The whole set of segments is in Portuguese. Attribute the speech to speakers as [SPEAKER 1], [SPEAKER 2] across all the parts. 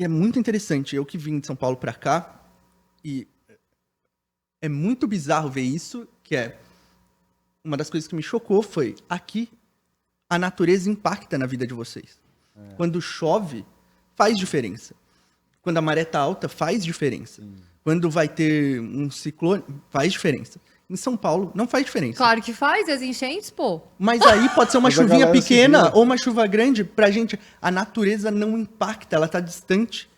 [SPEAKER 1] E é muito interessante, eu que vim de São Paulo pra cá, e é muito bizarro ver isso, que é uma das coisas que me chocou foi, aqui a natureza impacta na vida de vocês. Quando chove, faz diferença. Quando a maré tá alta, faz diferença. Quando vai ter um ciclone, faz diferença. Em São Paulo, não faz diferença.
[SPEAKER 2] Claro que faz, as enchentes, pô.
[SPEAKER 1] Mas aí pode ser uma
[SPEAKER 3] Mas a
[SPEAKER 1] chuvinha
[SPEAKER 3] galera se
[SPEAKER 1] pequena
[SPEAKER 3] vira.
[SPEAKER 1] ou uma chuva grande. Pra gente, a natureza não impacta, ela tá distante.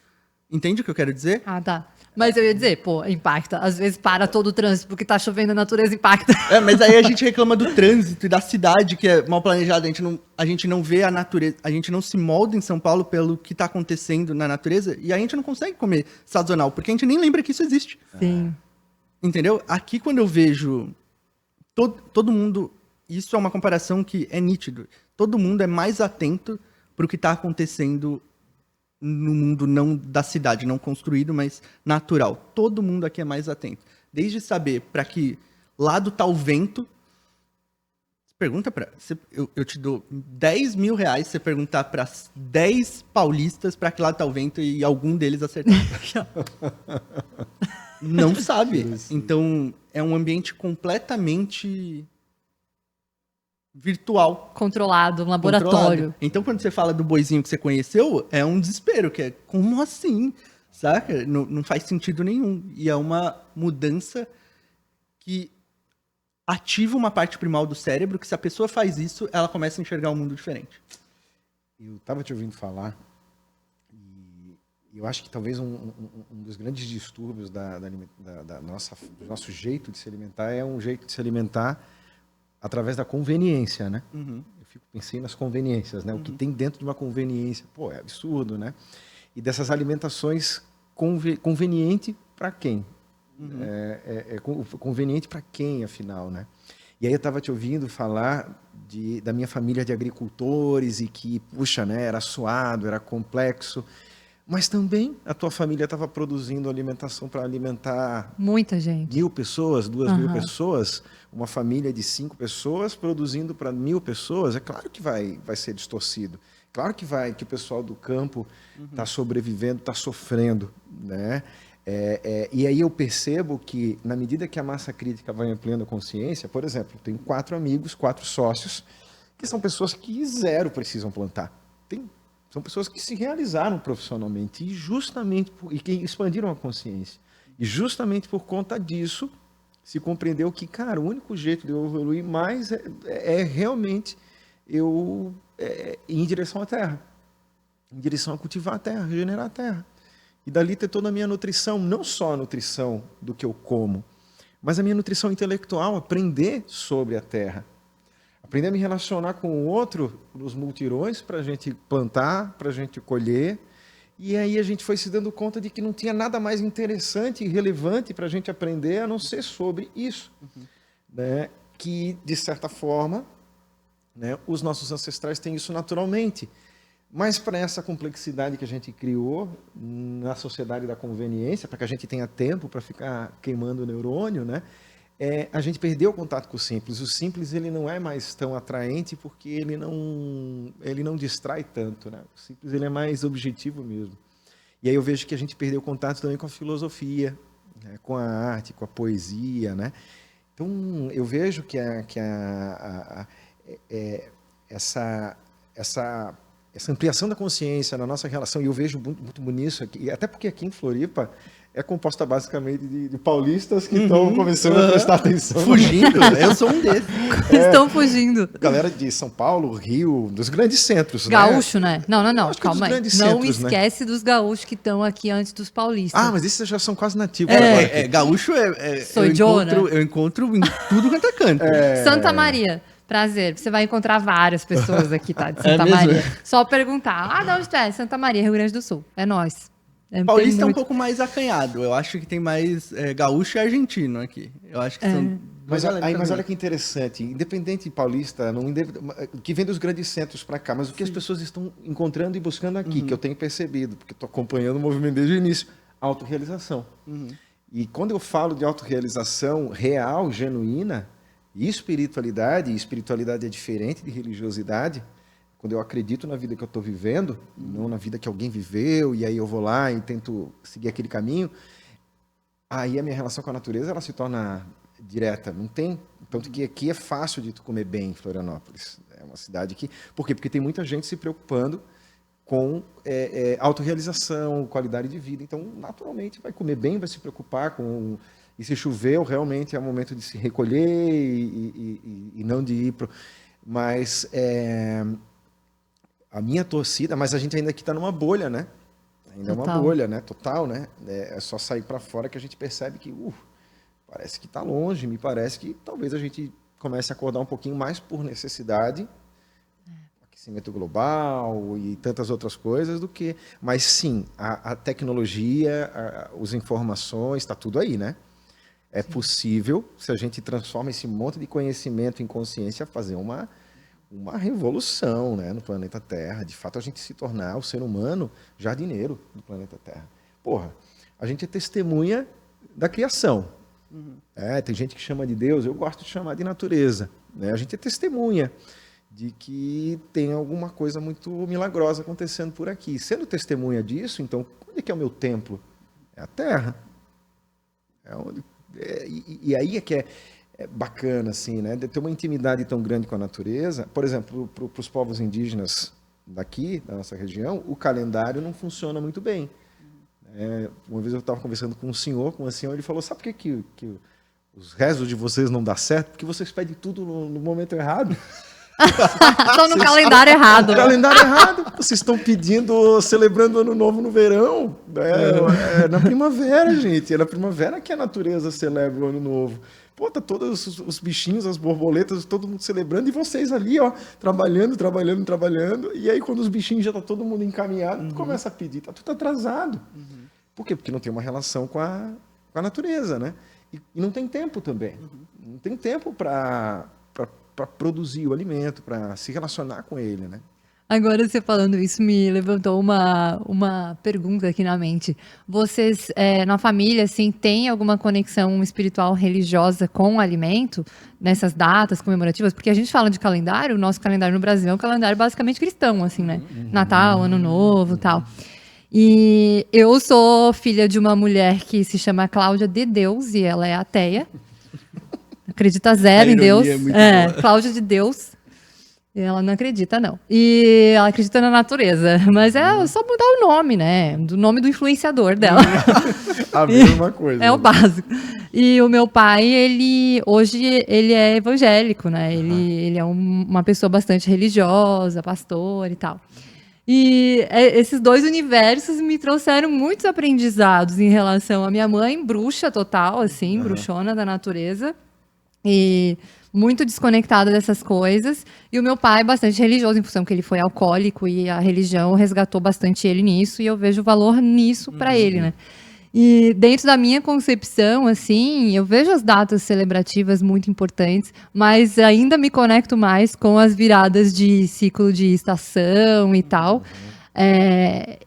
[SPEAKER 1] Entende o que eu quero dizer?
[SPEAKER 2] Ah, tá. Mas eu ia dizer, pô, impacta. Às vezes para todo o trânsito porque tá chovendo, a natureza impacta.
[SPEAKER 1] É, mas aí a gente reclama do trânsito e da cidade, que é mal planejada. A gente não vê a natureza, a gente não se molda em São Paulo pelo que tá acontecendo na natureza e a gente não consegue comer sazonal, porque a gente nem lembra que isso existe.
[SPEAKER 2] Sim.
[SPEAKER 1] Entendeu? Aqui, quando eu vejo todo mundo... Isso é uma comparação que é nítido. Todo mundo é mais atento pro que tá acontecendo no mundo não da cidade, não construído, mas natural. Todo mundo aqui é mais atento. Desde saber para que lado tá o vento. Pergunta para... Eu te dou 10 mil reais se você perguntar para 10 paulistas para que lado tá o vento e algum deles acertar. Não sabe. Então, é um ambiente completamente virtual.
[SPEAKER 2] Controlado, um laboratório.
[SPEAKER 1] Controlado. Então, quando você fala do boizinho que você conheceu, é um desespero, que é como assim? Saca? Não faz sentido nenhum. E é uma mudança que ativa uma parte primal do cérebro, que se a pessoa faz isso, ela começa a enxergar um mundo diferente.
[SPEAKER 3] Eu estava te ouvindo falar, e eu acho que talvez um dos grandes distúrbios do nosso jeito de se alimentar é um jeito de se alimentar através da conveniência, né?
[SPEAKER 1] Uhum.
[SPEAKER 3] Pensei nas conveniências, né? O que tem dentro de uma conveniência, pô, é absurdo, né? E dessas alimentações conveniente para quem? Conveniente para quem, afinal, né? E aí eu estava te ouvindo falar da minha família de agricultores e que, puxa, né? Era suado, era complexo. Mas também a tua família estava produzindo alimentação para alimentar
[SPEAKER 2] Muita gente.
[SPEAKER 3] 1.000 pessoas, 2.000 pessoas, uma família de 5 pessoas produzindo para 1.000 pessoas. É claro que vai ser distorcido. Claro que o pessoal do campo está sobrevivendo, está sofrendo, né? E aí eu percebo que, na medida que a massa crítica vai ampliando a consciência, por exemplo, eu tenho 4 amigos, 4 sócios, que são pessoas que zero precisam plantar. São pessoas que se realizaram profissionalmente e que expandiram a consciência. E justamente por conta disso, se compreendeu que, cara, o único jeito de eu evoluir mais é realmente eu ir em direção à terra, em direção a cultivar a terra, regenerar a terra. E dali ter toda a minha nutrição, não só a nutrição do que eu como, mas a minha nutrição intelectual, aprender sobre a terra. Aprender a me relacionar com o outro, nos multirões, para a gente plantar, para a gente colher. E aí a gente foi se dando conta de que não tinha nada mais interessante e relevante para a gente aprender a não ser sobre isso. Né? Que, de certa forma, né, os nossos ancestrais têm isso naturalmente. Mas para essa complexidade que a gente criou na sociedade da conveniência, para que a gente tenha tempo para ficar queimando o neurônio, né? A gente perdeu o contato com o simples. O simples ele não é mais tão atraente porque ele não distrai tanto, né? O simples ele é mais objetivo mesmo. E aí eu vejo que a gente perdeu o contato também com a filosofia, né? Com a arte, com a poesia, né? Então eu vejo que essa ampliação da consciência na nossa relação, e eu vejo muito bonito isso aqui, até porque aqui em Floripa é composta basicamente de paulistas que estão começando a prestar atenção.
[SPEAKER 1] Fugindo, eu sou um desses.
[SPEAKER 2] Estão fugindo.
[SPEAKER 3] Galera de São Paulo, Rio, dos grandes centros.
[SPEAKER 2] Gaúcho, né? Não,
[SPEAKER 3] Acho que
[SPEAKER 2] calma
[SPEAKER 3] dos
[SPEAKER 2] aí.
[SPEAKER 3] grandes
[SPEAKER 2] Não
[SPEAKER 3] centros, né?
[SPEAKER 2] esquece dos gaúchos que estão aqui antes dos paulistas.
[SPEAKER 3] Ah, mas esses já são quase nativos. agora.
[SPEAKER 1] Gaúcho
[SPEAKER 2] Sou Joe, né?
[SPEAKER 1] eu encontro em tudo quanto é canto.
[SPEAKER 2] Santa Maria. Prazer, você vai encontrar várias pessoas aqui, tá? De Santa
[SPEAKER 1] mesmo?
[SPEAKER 2] Maria. Só perguntar, de onde tu é? Santa Maria, Rio Grande do Sul. É nós.
[SPEAKER 1] Paulista é um
[SPEAKER 2] muito...
[SPEAKER 1] pouco mais acanhado. Eu acho que tem mais gaúcho e argentino aqui. Eu acho que são...
[SPEAKER 3] Mas olha que interessante, independente paulista, que vem dos grandes centros para cá, mas o que as pessoas estão encontrando e buscando aqui, que eu tenho percebido, porque estou acompanhando o movimento desde o início, autorrealização. E quando eu falo de autorrealização real, genuína, e espiritualidade é diferente de religiosidade, quando eu acredito na vida que eu estou vivendo, não na vida que alguém viveu, e aí eu vou lá e tento seguir aquele caminho, aí a minha relação com a natureza ela se torna direta. Não tem. Tanto que aqui é fácil de tu comer bem em Florianópolis. É uma cidade que. Por quê? Porque tem muita gente se preocupando com autorrealização, qualidade de vida. Então, naturalmente, vai comer bem, vai se preocupar com. E se choveu, realmente é o momento de se recolher e não de ir para. Mas a minha torcida, mas a gente ainda aqui está numa bolha, né? Ainda é uma bolha, né? Total, né? É só sair para fora que a gente percebe que parece que está longe. Me parece que talvez a gente comece a acordar um pouquinho mais por necessidade, aquecimento global e tantas outras coisas do que... Mas sim, a tecnologia, as informações, está tudo aí, né? É possível, se a gente transforma esse monte de conhecimento em consciência, fazer uma revolução, né, no planeta Terra. De fato, a gente se tornar o ser humano jardineiro do planeta Terra. Porra, a gente é testemunha da criação. Tem gente que chama de Deus, eu gosto de chamar de natureza. Né? A gente é testemunha de que tem alguma coisa muito milagrosa acontecendo por aqui. Sendo testemunha disso, então, onde é que é o meu templo? É a Terra. E aí é que é bacana, assim, né? De ter uma intimidade tão grande com a natureza. Por exemplo, para os povos indígenas daqui, da nossa região, o calendário não funciona muito bem. Uma vez eu estava conversando com um senhor, ele falou, sabe por que os rezos de vocês não dão certo? Porque vocês pedem tudo no momento errado.
[SPEAKER 2] Estão no calendário errado.
[SPEAKER 3] No calendário errado. Vocês estão celebrando o Ano Novo no verão. É na primavera, gente. É na primavera que a natureza celebra o Ano Novo. Pô, tá todos os bichinhos, as borboletas, todo mundo celebrando, e vocês ali, ó, trabalhando. E aí, quando os bichinhos já tá todo mundo encaminhado, tu começa a pedir, tá tudo atrasado. Por quê? Porque não tem uma relação com a natureza, né? E não tem tempo também. Não tem tempo para produzir o alimento, para se relacionar com ele, né?
[SPEAKER 2] Agora, você falando isso me levantou uma pergunta aqui na mente. Vocês, na família, assim, têm alguma conexão espiritual religiosa com o alimento nessas datas comemorativas? Porque a gente fala de calendário, o nosso calendário no Brasil é um calendário basicamente cristão, assim, né? Natal, Ano Novo e tal. E eu sou filha de uma mulher que se chama Cláudia de Deus, e ela é ateia. Acredita zero em Deus. Cláudia de Deus. Ela não acredita, não. E ela acredita na natureza. Mas é só mudar o nome, né? Do nome do influenciador dela.
[SPEAKER 3] A mesma coisa.
[SPEAKER 2] É o básico. E o meu pai, hoje ele é evangélico, né? Ele é uma pessoa bastante religiosa, pastor e tal. E esses dois universos me trouxeram muitos aprendizados em relação à minha mãe, bruxa total, assim, bruxona da natureza. E muito desconectada dessas coisas, e o meu pai bastante religioso, em função que ele foi alcoólico, e a religião resgatou bastante ele nisso, e eu vejo valor nisso para ele, né? E dentro da minha concepção, assim, eu vejo as datas celebrativas muito importantes, mas ainda me conecto mais com as viradas de ciclo de estação e tal.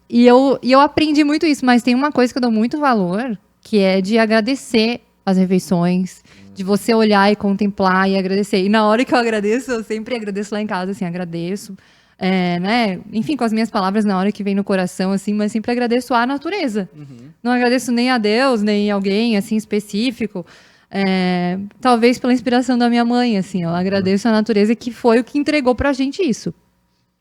[SPEAKER 2] E eu aprendi muito isso, mas tem uma coisa que eu dou muito valor, que é de agradecer as refeições, de você olhar e contemplar e agradecer. E na hora que eu agradeço, eu sempre agradeço lá em casa, assim, agradeço. Né? Enfim, com as minhas palavras na hora que vem no coração, assim, mas sempre agradeço à natureza. Não agradeço nem a Deus, nem a alguém, assim, específico. Talvez pela inspiração da minha mãe, assim, eu agradeço a natureza, que foi o que entregou pra gente isso.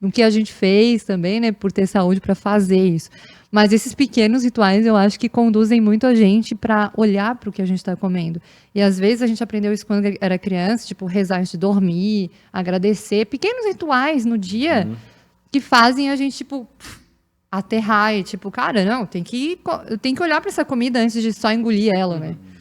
[SPEAKER 2] O que a gente fez também, né, por ter saúde para fazer isso. Mas esses pequenos rituais, eu acho que conduzem muito a gente para olhar para o que a gente está comendo. E às vezes a gente aprendeu isso quando era criança, tipo rezar antes de dormir, agradecer, pequenos rituais no dia que fazem a gente, tipo, aterrar e tipo, cara, não, eu tenho que olhar para essa comida antes de só engolir ela, né?